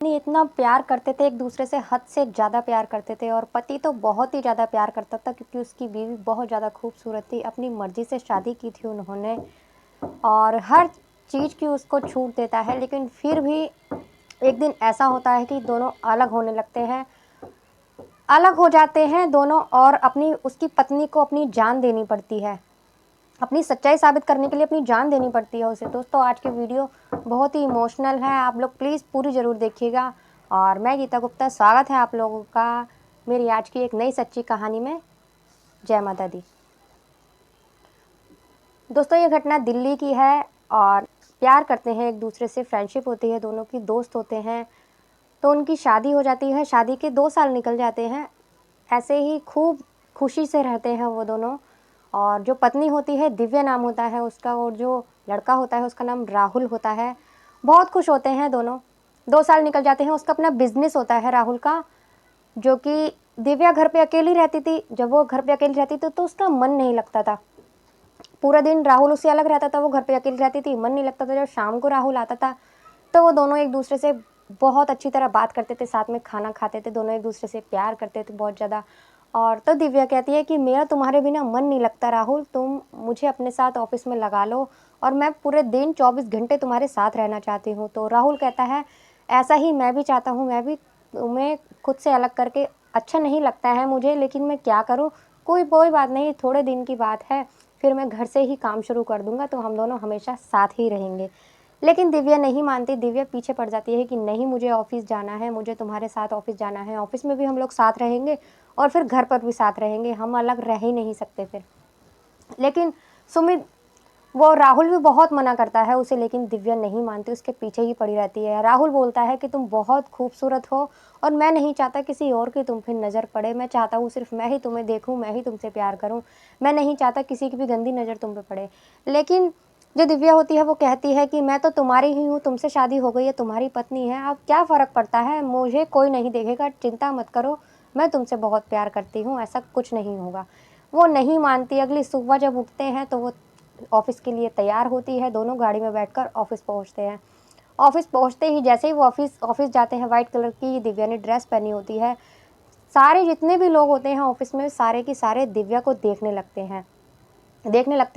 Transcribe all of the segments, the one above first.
नहीं, इतना प्यार करते थे एक दूसरे से, हद से ज़्यादा प्यार करते थे। और पति तो बहुत ही ज़्यादा प्यार करता था क्योंकि उसकी बीवी बहुत ज़्यादा खूबसूरत थी। अपनी मर्ज़ी से शादी की थी उन्होंने और हर चीज़ की उसको छूट देता है, लेकिन फिर भी एक दिन ऐसा होता है कि दोनों अलग होने लगते हैं, अलग हो जाते हैं दोनों। और अपनी उसकी पत्नी को अपनी जान देनी पड़ती है, अपनी सच्चाई साबित करने के लिए अपनी जान देनी पड़ती है उसे। दोस्तों, आज की वीडियो बहुत ही इमोशनल है, आप लोग प्लीज़ पूरी ज़रूर देखिएगा। और मैं गीता गुप्ता, स्वागत है आप लोगों का मेरी आज की एक नई सच्ची कहानी में। जय माता दी। दोस्तों, ये घटना दिल्ली की है और प्यार करते हैं एक दूसरे से, फ्रेंडशिप होती है दोनों की, दोस्त होते हैं। तो उनकी शादी हो जाती है, शादी के 2 साल निकल जाते हैं। ऐसे ही खूब खुशी से रहते हैं वो दोनों। और जो पत्नी होती है, दिव्या नाम होता है उसका, और जो लड़का होता है उसका नाम राहुल होता है। बहुत खुश होते हैं दोनों। 2 साल निकल जाते हैं। उसका अपना बिजनेस होता है राहुल का, जो कि दिव्या घर पे अकेली रहती थी। जब वो घर पे अकेली रहती थी तो उसका मन नहीं लगता था। पूरा दिन राहुल उससे अलग रहता था, वो घर पे अकेली रहती थी, मन नहीं लगता था। जब शाम को राहुल आता था तो वो दोनों एक दूसरे से बहुत अच्छी तरह बात करते थे, साथ में खाना खाते थे, दोनों एक दूसरे से प्यार करते थे बहुत ज़्यादा। और तो दिव्या कहती है कि मेरा तुम्हारे बिना मन नहीं लगता राहुल, तुम मुझे अपने साथ ऑफिस में लगा लो और मैं पूरे दिन 24 घंटे तुम्हारे साथ रहना चाहती हूँ। तो राहुल कहता है, ऐसा ही मैं भी चाहता हूँ, मैं भी तुम्हें खुद से अलग करके अच्छा नहीं लगता है मुझे, लेकिन मैं क्या करूँ। कोई कोई बात नहीं, थोड़े दिन की बात है, फिर मैं घर से ही काम शुरू कर दूंगा, तो हम दोनों हमेशा साथ ही रहेंगे। लेकिन दिव्या नहीं मानती, दिव्या पीछे पड़ जाती है कि नहीं, मुझे ऑफिस जाना है, मुझे तुम्हारे साथ ऑफिस जाना है, ऑफिस में भी हम लोग साथ रहेंगे और फिर घर पर भी साथ रहेंगे, हम अलग रह ही नहीं सकते फिर। लेकिन सुमित, वो राहुल भी बहुत मना करता है उसे, लेकिन दिव्या नहीं मानती, उसके पीछे ही पड़ी रहती है। राहुल बोलता है कि तुम बहुत खूबसूरत हो और मैं नहीं चाहता किसी और की तुम पे नज़र पड़े, मैं चाहता हूँ सिर्फ मैं ही तुम्हें देखूँ, मैं ही तुमसे प्यार करूँ, मैं नहीं चाहता किसी की भी गंदी नज़र तुम पे पड़े। लेकिन जो दिव्या होती है वो कहती है कि मैं तो तुम्हारी ही हूँ, तुमसे शादी हो गई है, तुम्हारी पत्नी है, अब क्या फ़र्क पड़ता है, मुझे कोई नहीं देखेगा, चिंता मत करो, मैं तुमसे बहुत प्यार करती हूँ, ऐसा कुछ नहीं होगा। वो नहीं मानती। अगली सुबह जब उठते हैं तो वो ऑफिस के लिए तैयार होती है, दोनों गाड़ी में बैठकर ऑफिस पहुंचते हैं। ऑफिस पहुंचते ही जैसे ही वो ऑफिस ऑफिस जाते हैं, वाइट कलर की दिव्या ने ड्रेस पहनी होती है। सारे जितने भी लोग होते हैं ऑफिस में, सारे के सारे दिव्या को देखने लगते हैं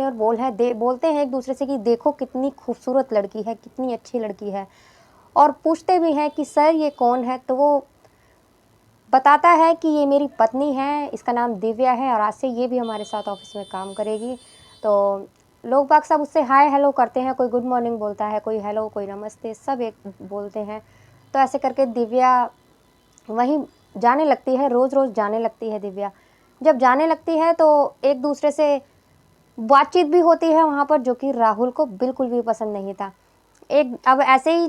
और बोलते हैं एक दूसरे से कि देखो कितनी खूबसूरत लड़की है, कितनी अच्छी लड़की है। और पूछते भी हैं कि सर ये कौन है, तो वो बताता है कि ये मेरी पत्नी है, इसका नाम दिव्या है और आज से ये भी हमारे साथ ऑफिस में काम करेगी। तो लोग बाग सब उससे हाय हेलो करते हैं, कोई गुड मॉर्निंग बोलता है, कोई हेलो, कोई नमस्ते, सब एक बोलते हैं। तो ऐसे करके दिव्या वहीं जाने लगती है, रोज़ रोज़ जाने लगती है दिव्या। जब जाने लगती है तो एक दूसरे से बातचीत भी होती है वहाँ पर, जो कि राहुल को बिल्कुल भी पसंद नहीं था। अब ऐसे ही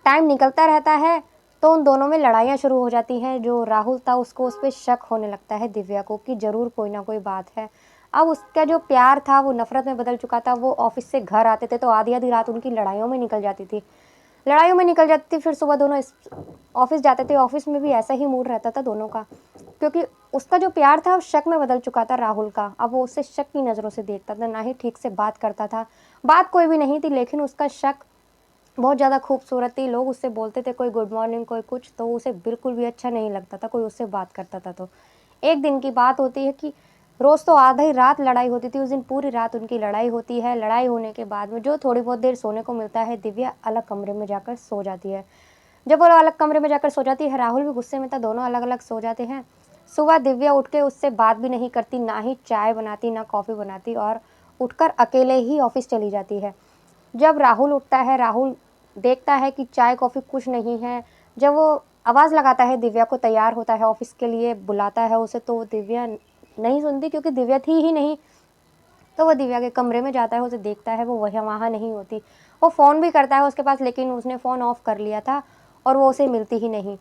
टाइम निकलता रहता है तो उन दोनों में लड़ाइयाँ शुरू हो जाती हैं। जो राहुल था उसको उस पर शक होने लगता है दिव्या को कि ज़रूर कोई ना कोई बात है। अब उसका जो प्यार था वो नफ़रत में बदल चुका था। वो ऑफिस से घर आते थे तो आधी आधी रात उनकी लड़ाइयों में निकल जाती थी। फिर सुबह दोनों ऑफिस जाते थे, ऑफिस में भी ऐसा ही मूड रहता था दोनों का, क्योंकि उसका जो प्यार था वो शक में बदल चुका था राहुल का। अब वो उससे शक की नज़रों से देखता था, ना ही ठीक से बात करता था। बात कोई भी नहीं थी, लेकिन उसका शक बहुत ज़्यादा खूबसूरत थी। लोग उससे बोलते थे कोई गुड मॉर्निंग, कोई कुछ, तो उसे बिल्कुल भी अच्छा नहीं लगता था कोई उससे बात करता था। तो एक दिन की बात होती है कि रोज़ तो आधी रात लड़ाई होती थी, उस दिन पूरी रात उनकी लड़ाई होती है। लड़ाई होने के बाद में जो थोड़ी बहुत देर सोने को मिलता है, दिव्या अलग कमरे में जाकर सो जाती है। जब वो अलग कमरे में जाकर सो जाती है, राहुल भी गुस्से में था, दोनों अलग अलग सो जाते हैं। सुबह दिव्या उठ के उससे बात भी नहीं करती, ना ही चाय बनाती, ना कॉफ़ी बनाती, और उठकर अकेले ही ऑफिस चली जाती है। जब राहुल उठता है, राहुल देखता है कि चाय कॉफ़ी कुछ नहीं है। जब वो आवाज़ लगाता है दिव्या को, तैयार होता है ऑफिस के लिए, बुलाता है उसे, तो दिव्या नहीं सुनती क्योंकि दिव्या थी ही नहीं। तो वो दिव्या के कमरे में जाता है, उसे देखता है, वो वहाँ नहीं होती। वो फ़ोन भी करता है उसके पास, लेकिन उसने फ़ोन ऑफ कर लिया था और वो उसे मिलती ही नहीं।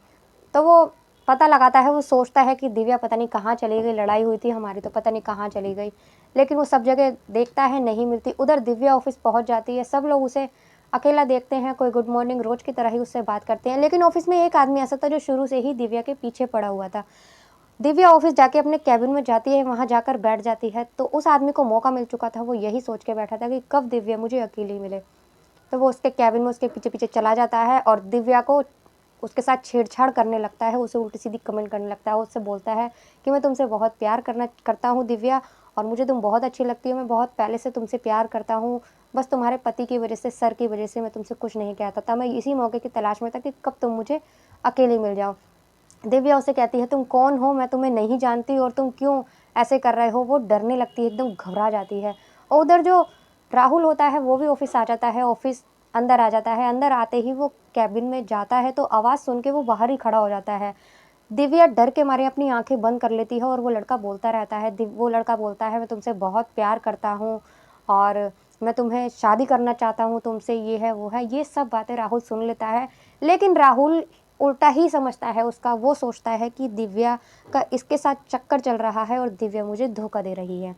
तो वो पता लगाता है, वो सोचता है कि दिव्या पता नहीं कहाँ चली गई, लड़ाई हुई थी हमारी, तो पता नहीं कहाँ चली गई। लेकिन वो सब जगह देखता है, नहीं मिलती। उधर दिव्या ऑफिस पहुंच जाती है, सब लोग उसे अकेला देखते हैं, कोई गुड मॉर्निंग रोज की तरह ही उससे बात करते हैं। लेकिन ऑफिस में एक आदमी ऐसा था जो शुरू से ही दिव्या के पीछे पड़ा हुआ था। दिव्या ऑफिस जाके अपने कैबिन में जाती है, वहां जाकर बैठ जाती है, तो उस आदमी को मौका मिल चुका था। वो यही सोच के बैठा था कि कब दिव्या मुझे अकेली मिले। तो वो उसके कैबिन में उसके पीछे पीछे चला जाता है और दिव्या को उसके साथ छेड़छाड़ करने लगता है, उसे उल्टी-सीधी कमेंट करने लगता है, उससे बोलता है कि मैं तुमसे बहुत प्यार करता हूँ दिव्या, और मुझे तुम बहुत अच्छी लगती हो, मैं बहुत पहले से तुमसे प्यार करता हूँ, बस तुम्हारे पति की वजह से, सर की वजह से मैं तुमसे कुछ नहीं कहता था, मैं इसी मौके की तलाश में था कि कब तुम मुझे अकेले मिल जाओ। दिव्या उसे कहती है, तुम कौन हो, मैं तुम्हें नहीं जानती और तुम क्यों ऐसे कर रहे हो। वो डरने लगती है, एकदम घबरा जाती है। और उधर जो राहुल होता है वो भी ऑफिस आ जाता है, ऑफिस अंदर आ जाता है। अंदर आते ही वो कैबिन में जाता है तो आवाज़ सुन के वो बाहर ही खड़ा हो जाता है। दिव्या डर के मारे अपनी आंखें बंद कर लेती है और वो लड़का बोलता रहता है, वो लड़का बोलता है, मैं तुमसे बहुत प्यार करता हूँ और मैं तुम्हें शादी करना चाहता हूँ तुमसे, ये है वो है। ये सब बातें राहुल सुन लेता है, लेकिन राहुल उल्टा ही समझता है उसका। वो सोचता है कि दिव्या का इसके साथ चक्कर चल रहा है और दिव्या मुझे धोखा दे रही है।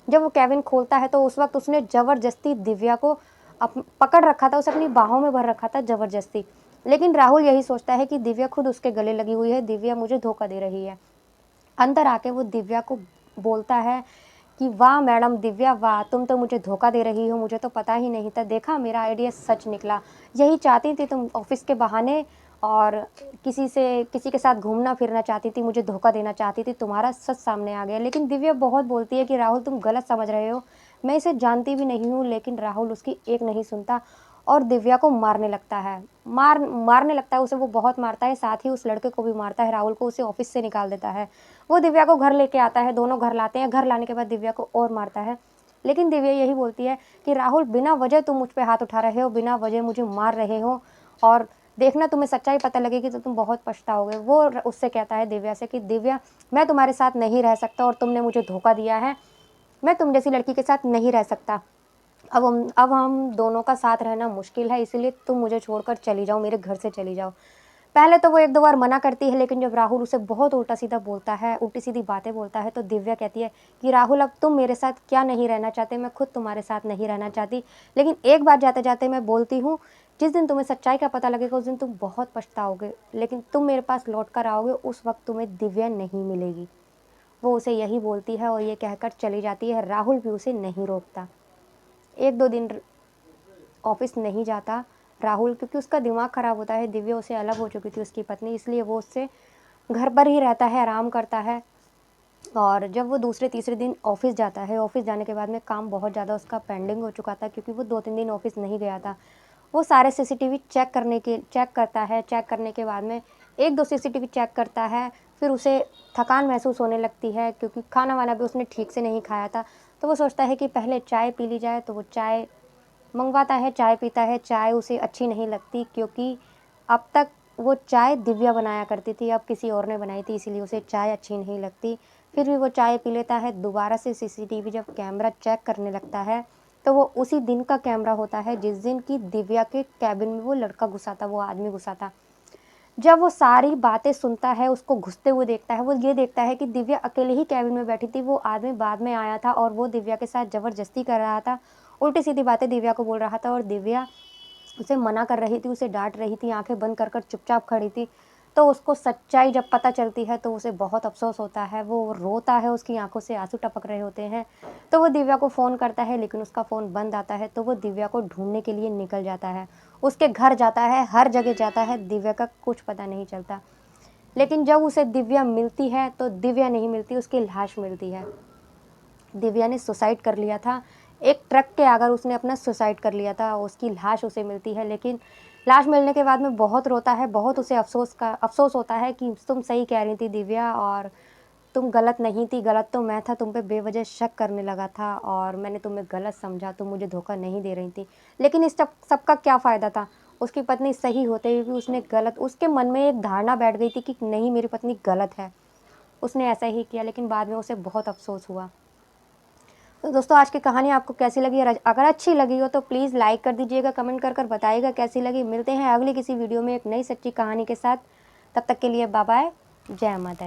जब वो केबिन खोलता है तो उस वक्त उसने ज़बरदस्ती दिव्या को पकड़ रखा था, उसे अपनी बाहों में भर रखा था ज़बरदस्ती। लेकिन राहुल यही सोचता है कि दिव्या खुद उसके गले लगी हुई है, दिव्या मुझे धोखा दे रही है। अंदर आके वो दिव्या को बोलता है कि वाह मैडम दिव्या, वाह, तुम तो मुझे धोखा दे रही हो, मुझे तो पता ही नहीं था, देखा मेरा आइडिया सच निकला। यही चाहती थी तुम ऑफिस के बहाने और किसी के साथ घूमना फिरना चाहती थी, मुझे धोखा देना चाहती थी, तुम्हारा सच सामने आ गया। लेकिन दिव्या बहुत बोलती है कि राहुल तुम गलत समझ रहे हो, मैं इसे जानती भी नहीं हूँ। लेकिन राहुल उसकी एक नहीं सुनता और दिव्या को मारने लगता है। मारने लगता है उसे, वो बहुत मारता है, साथ ही उस लड़के को भी मारता है, राहुल को। उसे ऑफिस से निकाल देता है। वो दिव्या को घर लेके आता है, दोनों घर लाते हैं। घर लाने के बाद दिव्या को और मारता है। लेकिन दिव्या यही बोलती है कि राहुल बिना वजह तुम मुझ पे हाथ उठा रहे हो, बिना वजह मुझे मार रहे हो, और देखना तुम्हें सच्चाई पता लगेगी तो तुम बहुत पछताओगे। वो उससे कहता है दिव्या से कि दिव्या, मैं तुम्हारे साथ नहीं रह सकता और तुमने मुझे धोखा दिया है, मैं तुम जैसी लड़की के साथ नहीं रह सकता। अब हम दोनों का साथ रहना मुश्किल है, इसीलिए तुम मुझे छोड़कर चली जाओ, मेरे घर से चली जाओ। पहले तो वो 1-2 बार मना करती है, लेकिन जब राहुल उसे बहुत उल्टा-सीधा बोलता है, उल्टी-सीधी बातें बोलता है, तो दिव्या कहती है कि राहुल, अब तुम मेरे साथ क्या नहीं रहना चाहते, मैं खुद तुम्हारे साथ नहीं रहना चाहती। लेकिन एक बात जाते-जाते मैं बोलती हूँ, जिस दिन तुम्हें सच्चाई का पता लगेगा उस दिन तुम बहुत पछताओगे, लेकिन तुम मेरे पास लौट कर आओगे, उस वक़्त तुम्हें दिव्या नहीं मिलेगी। वो उसे यही बोलती है और ये कहकर चली जाती है। राहुल भी उसे नहीं रोकता। 1-2 दिन ऑफिस नहीं जाता राहुल, क्योंकि उसका दिमाग ख़राब होता है। दिव्या उससे अलग हो चुकी थी, उसकी पत्नी, इसलिए वो उससे घर पर ही रहता है, आराम करता है। और जब वो दूसरे तीसरे दिन ऑफिस जाता है, ऑफिस जाने के बाद में काम बहुत ज़्यादा उसका पेंडिंग हो चुका था, क्योंकि वो 2-3 दिन ऑफिस नहीं गया था। वो सारे सीसीटीवी चेक करता है। चेक करने के बाद में 1-2 सीसीटीवी चेक करता है, फिर उसे थकान महसूस होने लगती है, क्योंकि खाना-वाना भी उसने ठीक से नहीं खाया था। तो वो सोचता है कि पहले चाय पी ली जाए, तो वो चाय मंगवाता है, चाय पीता है। चाय उसे अच्छी नहीं लगती, क्योंकि अब तक वो चाय दिव्या बनाया करती थी, अब किसी और ने बनाई थी, इसीलिए उसे चाय अच्छी नहीं लगती। फिर भी वो चाय पी लेता है। दोबारा से सीसीटीवी जब कैमरा चेक करने लगता है, तो वो उसी दिन का कैमरा होता है जिस दिन की दिव्या के केबिन में वो लड़का घुसा था, वो आदमी घुसा था। जब वो सारी बातें सुनता है, उसको घुसते हुए देखता है, वो ये देखता है कि दिव्या अकेले ही केबिन में बैठी थी, वो आदमी बाद में आया था और वो दिव्या के साथ ज़बरदस्ती कर रहा था, उल्टी-सीधी बातें दिव्या को बोल रहा था और दिव्या उसे मना कर रही थी, उसे डाँट रही थी, आँखें बंद कर चुपचाप खड़ी थी। तो उसको सच्चाई जब पता चलती है तो उसे बहुत अफ़सोस होता है, वो रोता है, उसकी आँखों से आँसू टपक रहे होते हैं। तो वो दिव्या को फ़ोन करता है, लेकिन उसका फ़ोन बंद आता है, तो वो दिव्या को ढूँढने के लिए निकल जाता है। उसके घर जाता है, हर जगह जाता है, दिव्या का कुछ पता नहीं चलता। लेकिन जब उसे दिव्या मिलती है तो दिव्या नहीं मिलती, उसकी लाश मिलती है। दिव्या ने सुसाइड कर लिया था। एक ट्रक के आकर उसने अपना सुसाइड कर लिया था, उसकी लाश उसे मिलती है। लेकिन लाश मिलने के बाद में बहुत रोता है, बहुत उसे अफ़सोस होता है कि तुम सही कह रही थी दिव्या, और तुम गलत नहीं थी, गलत तो मैं था, तुम पे बेवजह शक करने लगा था और मैंने तुम्हें गलत समझा, तुम मुझे धोखा नहीं दे रही थी। लेकिन इस सबका क्या फ़ायदा था? उसकी पत्नी सही होते हुए भी उसने गलत, उसके मन में एक धारणा बैठ गई थी कि नहीं, मेरी पत्नी गलत है। उसने ऐसा ही किया, लेकिन बाद में उसे बहुत अफ़सोस हुआ। तो दोस्तों, आज की कहानी आपको कैसी लगी? और अगर अच्छी लगी हो तो प्लीज़ लाइक कर दीजिएगा, कमेंट कर बताइएगा कैसी लगी। मिलते हैं अगली किसी वीडियो में एक नई सच्ची कहानी के साथ। तब तक के लिए बाय बाय। जय माता दी।